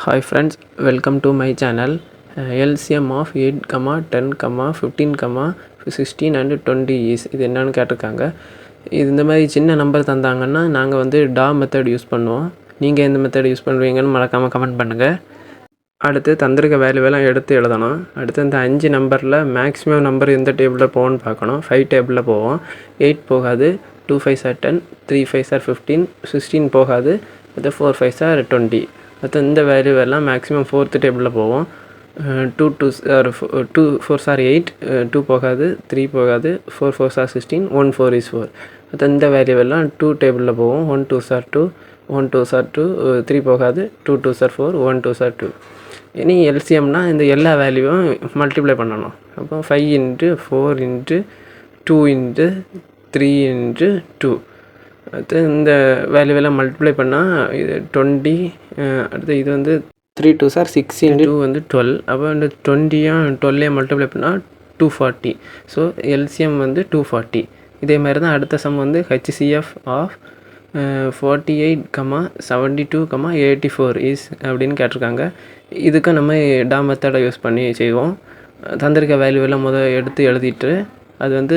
Hi friends, welcome to my channel. LCM of 8, 10, 15, 16 and 20 is இது என்னன்னு கேட்டிருக்காங்க. இது இந்த மாதிரி சின்ன நம்பர் தந்தாங்கன்னா நாங்கள் வந்து டா மெத்தட் யூஸ் பண்ணுவோம். நீங்கள் எந்த மெத்தட் யூஸ் பண்ணுவீங்கன்னு மறக்காமல் கமெண்ட் பண்ணுங்கள். அடுத்து தந்திருக்க வேல்யூவெல்லாம் எடுத்து எழுதணும். அடுத்து இந்த 5 நம்பரில் மேக்ஸிமம் நம்பர் எந்த டேபிளில் போகும்னு பார்க்கணும். 5 டேபிளில் போவோம். 8 போகாது, 2 5s are 10, 3 5s are 15, 16 போகாது, அடுத்து 4 5s are 20. அடுத்து இந்த வேல்யூவெல்லாம் மேக்ஸிமம் 4th டேபிளில் போவோம். 2 4s are 8, 2 போகாது, 3 போகாது, 4 4s are 16, 1 4 is 4. அடுத்து இந்த வேல்யூவெல்லாம் 2 டேபிளில் போவோம். 1 2s are 2, 1 2s are 2, 3 போகாது, 2 2s are 4, 1 2s are 2. இனி எல்சிஎம்னா இந்த எல்லா வேல்யூவும் மல்டிப்ளை பண்ணணும். அப்போ 5 × 4 × 2 × 3 × 2. அடுத்து இந்த வேல்யூவெல்லாம் மல்டிப்ளை பண்ணால் இது 20. அடுத்து இது வந்து 3 2s are 6 × 2 வந்து 12. அப்போ இந்த 20யும் 12யும் மல்டிப்ளை பண்ணால் 240. ஸோ எல்சிஎம் வந்து 240. இதே மாதிரி தான் அடுத்த சம் வந்து ஹெச்சிஎஃப் ஆஃப் 48, 72, 84 இஸ் அப்படின்னு கேட்டிருக்காங்க. இதுக்கு நம்ம டா மெத்தடை யூஸ் பண்ணி செய்வோம். தந்திருக்க வேல்யூவெல்லாம் எடுத்து எழுதிட்டு அது வந்து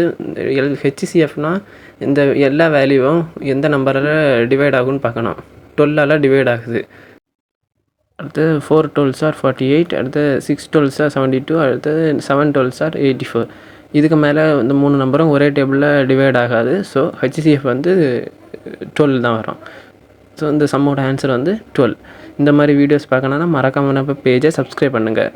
ஹெச்சிஎஃப்னால் இந்த எல்லா வேல்யூவும் எந்த நம்பரில் டிவைட் ஆகுன்னு பார்க்கணும். 12ஆல் டிவைட் ஆகுது. அடுத்து 4 12s are 48, அடுத்து 6 12s are 72, அடுத்து 7 12s are 84. இதுக்கு மேலே இந்த 3 நம்பரும் ஒரே டேபிளில் டிவைட் ஆகாது. ஸோ ஹெச்சிஎஃப் வந்து 12 தான் வரும். ஸோ இந்த சம்மோட ஆன்சர் வந்து 12. இந்த மாதிரி வீடியோஸ் பார்க்கணுன்னா மறக்காமல் நம்ம பேஜை சப்ஸ்கிரைப் பண்ணுங்கள்.